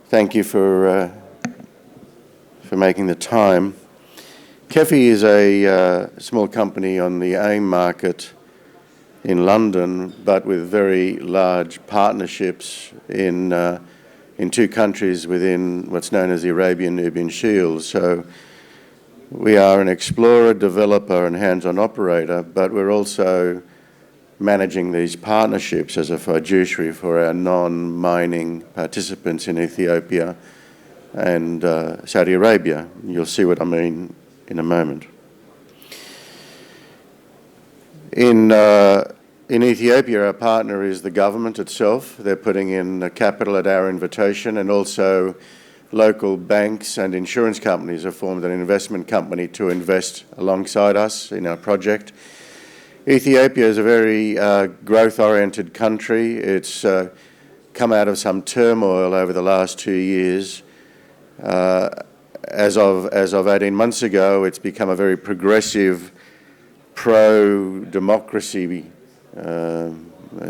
Thank you for making the time. KEFI is a small company on the AIM market in London, but with very large partnerships in two countries within what's known as the Arabian-Nubian Shield. So we are an explorer, developer and hands-on operator, but we're also managing these partnerships as a fiduciary for our non-mining participants in Ethiopia and Saudi Arabia. You'll see what I mean in a moment. In Ethiopia, our partner is the government itself. They're putting in capital at our invitation, and also local banks and insurance companies have formed an investment company to invest alongside us in our project. Ethiopia is a very growth-oriented country. It's come out of some turmoil over the last 2 years. As of 18 months ago, it's become a very progressive, pro-democracy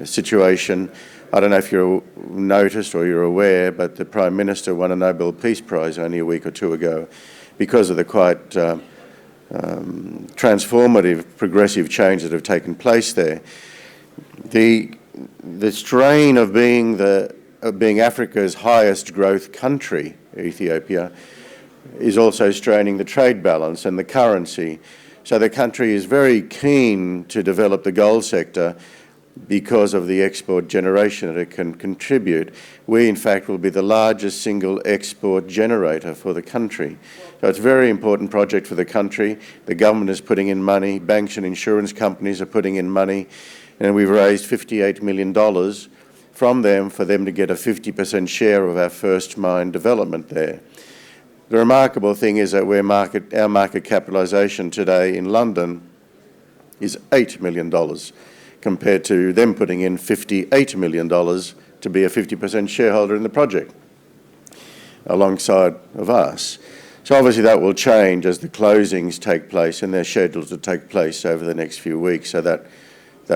situation. I don't know if you're noticed or you're aware, but the Prime Minister won a Nobel Peace Prize only a week or two ago because of the quite transformative, progressive changes that have taken place there. The strain of being Africa's highest growth country, Ethiopia, is also straining the trade balance and the currency. So the country is very keen to develop the gold sector because of the export generation that it can contribute. We, in fact, will be the largest single export generator for the country. So it's a very important project for the country. The government is putting in money, banks and insurance companies are putting in money, and we've raised $58 million from them for them to get a 50% share of our first mine development there. The remarkable thing is that our market capitalization today in London is $8 million, compared to them putting in $58 million to be a 50% shareholder in the project alongside of us. So obviously that will change as the closings take place, and they're scheduled to take place over the next few weeks, so that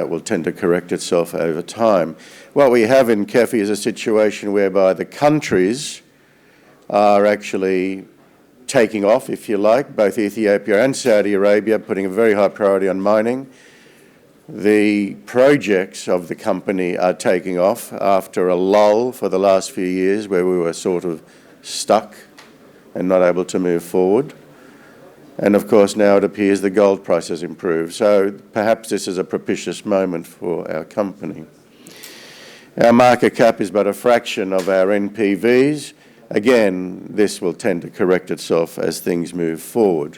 will tend to correct itself over time. What we have in KEFI is a situation whereby the countries are actually taking off, if you like, both Ethiopia and Saudi Arabia, putting a very high priority on mining. The projects of the company are taking off after a lull for the last few years where we were sort of stuck and not able to move forward. And of course now it appears the gold price has improved. So perhaps this is a propitious moment for our company. Our market cap is but a fraction of our NPVs. Again, this will tend to correct itself as things move forward.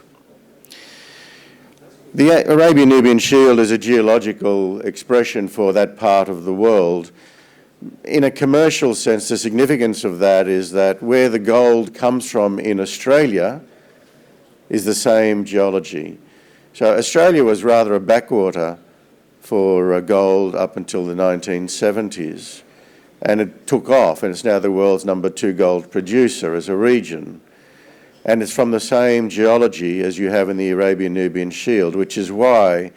The Arabian-Nubian Shield is a geological expression for that part of the world. In a commercial sense, the significance of that is that where the gold comes from in Australia is the same geology. So Australia was rather a backwater for gold up until the 1970s, and it took off, and it's now the world's #2 gold producer as a region. And it's from the same geology as you have in the Arabian-Nubian Shield, which is why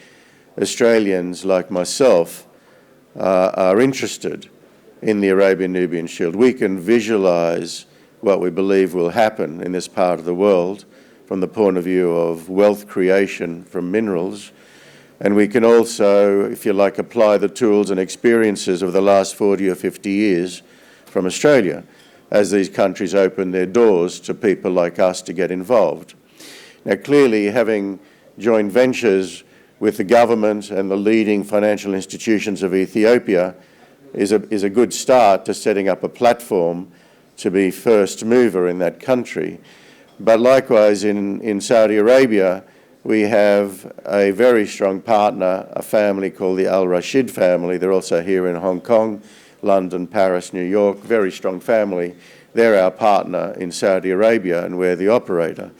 Australians like myself are interested in the Arabian-Nubian Shield. We can visualize what we believe will happen in this part of the world from the point of view of wealth creation from minerals. And we can also, if you like, apply the tools and experiences of the last 40 or 50 years from Australia as these countries open their doors to people like us to get involved. Now, clearly, having joint ventures with the government and the leading financial institutions of Ethiopia is a good start to setting up a platform to be first mover in that country. But likewise, in Saudi Arabia, we have a very strong partner, a family called the Al Rashid family. They're also here in Hong Kong, London, Paris, New York, very strong family. They're our partner in Saudi Arabia, and we're the operator.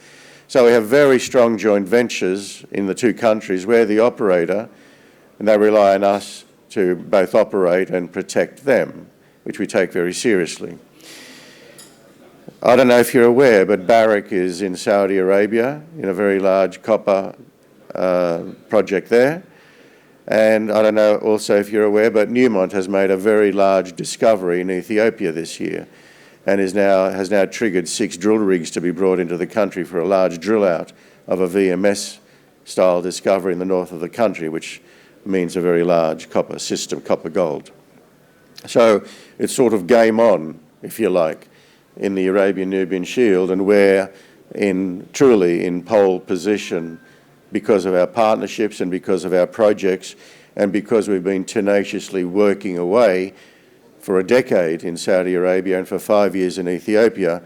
So we have very strong joint ventures in the two countries. We're the operator, and they rely on us to both operate and protect them, which we take very seriously. I don't know if you're aware, but Barrick is in Saudi Arabia in a very large copper project there. And I don't know also if you're aware, but Newmont has made a very large discovery in Ethiopia this year. and has now triggered 6 drill rigs to be brought into the country for a large drill out of a VMS-style discovery in the north of the country, which means a very large copper system, copper gold. So it's sort of game on, if you like, in the Arabian-Nubian Shield, and we're truly in pole position because of our partnerships and because of our projects, and because we've been tenaciously working away for a decade in Saudi Arabia and for 5 years in Ethiopia,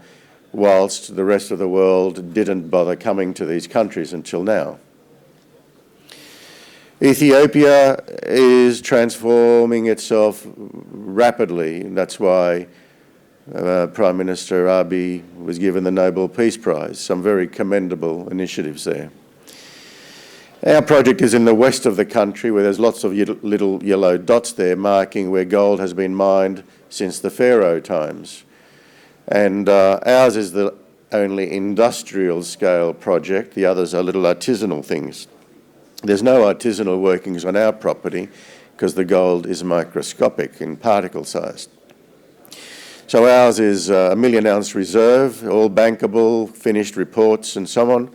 whilst the rest of the world didn't bother coming to these countries until now. Ethiopia is transforming itself rapidly. That's why Prime Minister Abiy was given the Nobel Peace Prize. Some very commendable initiatives there. Our project is in the west of the country, where there's lots of little yellow dots there marking where gold has been mined since the Pharaoh times. And ours is the only industrial scale project. The others are little artisanal things. There's no artisanal workings on our property because the gold is microscopic in particle size. So ours is a 1 million ounce reserve, all bankable, finished reports and so on.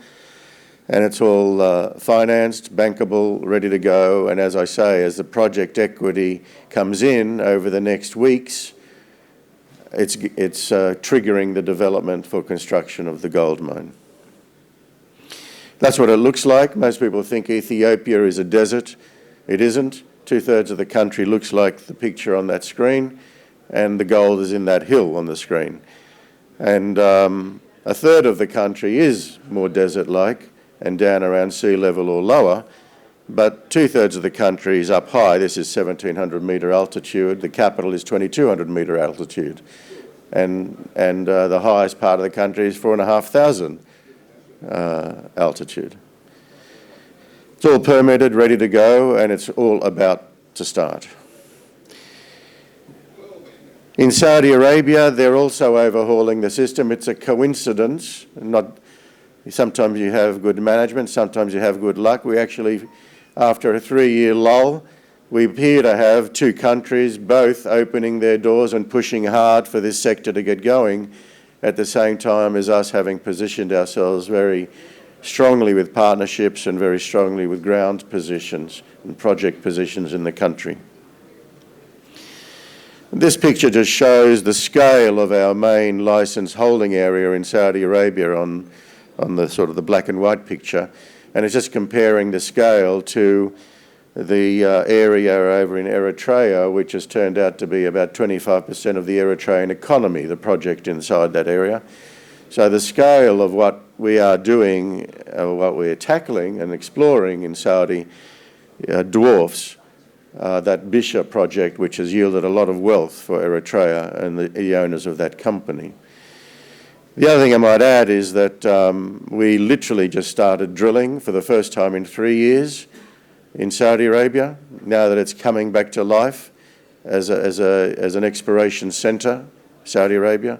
And it's all financed, bankable, ready to go. And as I say, as the project equity comes in over the next weeks, it's triggering the development for construction of the gold mine. That's what it looks like. Most people think Ethiopia is a desert. It isn't. 2/3 of the country looks like the picture on that screen, and the gold is in that hill on the screen. And 1/3 of the country is more desert-like and down around sea level or lower, but 2/3 of the country is up high. This is 1,700 metre altitude. The capital is 2,200 metre altitude. And the highest part of the country is 4,500 altitude. It's all permitted, ready to go, and it's all about to start. In Saudi Arabia, they're also overhauling the system. It's a coincidence, sometimes you have good management, sometimes you have good luck. We actually, after a 3-year lull, we appear to have 2 countries both opening their doors and pushing hard for this sector to get going, at the same time as us having positioned ourselves very strongly with partnerships and very strongly with ground positions and project positions in the country. This picture just shows the scale of our main licence holding area in Saudi Arabia on the sort of the black and white picture, and it's just comparing the scale to the area over in Eritrea, which has turned out to be about 25% of the Eritrean economy, the project inside that area. So the scale of what we are doing, what we are tackling and exploring in Saudi dwarfs that Bisha project, which has yielded a lot of wealth for Eritrea and the owners of that company. The other thing I might add is that we literally just started drilling for the first time in 3 years in Saudi Arabia, now that it's coming back to life as an exploration centre, Saudi Arabia.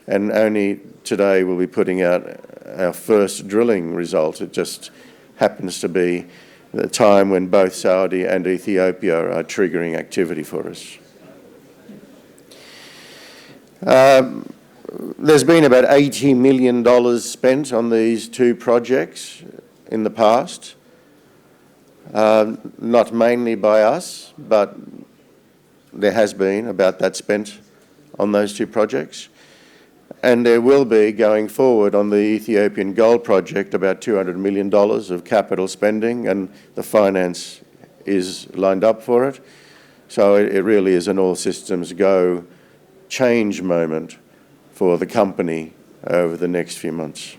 And only today we'll be putting out our first drilling result. It just happens to be the time when both Saudi and Ethiopia are triggering activity for us. There's been about $80 million spent on these 2 projects in the past, not mainly by us, but there has been about that spent on those 2 projects. And there will be, going forward, on the Ethiopian gold project, about $200 million of capital spending, and the finance is lined up for it. So it really is an all systems go change moment for the company over the next few months.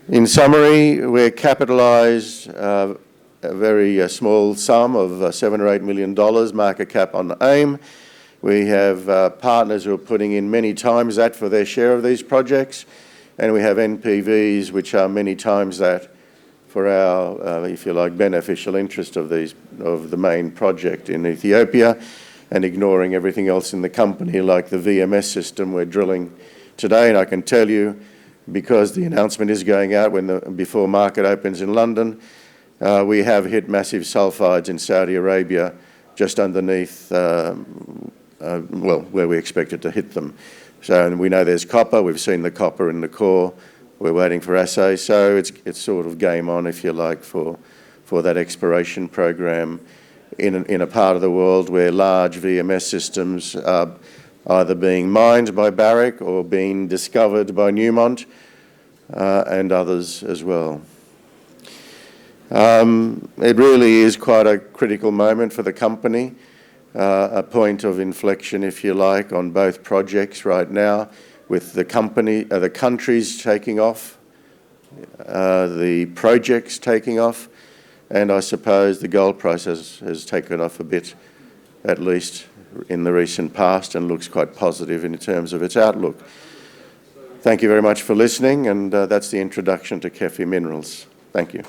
In summary, we're capitalised a very small sum of $7 or $8 million market cap on AIM. We have partners who are putting in many times that for their share of these projects, and we have NPVs which are many times that for our, if you like, beneficial interest of the main project in Ethiopia, and ignoring everything else in the company, like the VMS system we're drilling today. And I can tell you, because the announcement is going out before market opens in London, we have hit massive sulfides in Saudi Arabia just underneath well, where we expect it to hit them. So, and we know there's copper. We've seen the copper in the core. We're waiting for assays. So it's sort of game on, if you like, for that exploration program in a part of the world where large VMS systems are either being mined by Barrick or being discovered by Newmont and others as well. It really is quite a critical moment for the company, a point of inflection, if you like, on both projects right now, with the countries taking off, the projects taking off, and I suppose the gold price has taken off a bit, at least in the recent past, and looks quite positive in terms of its outlook. Thank you very much for listening, and that's the introduction to KEFI Minerals. Thank you.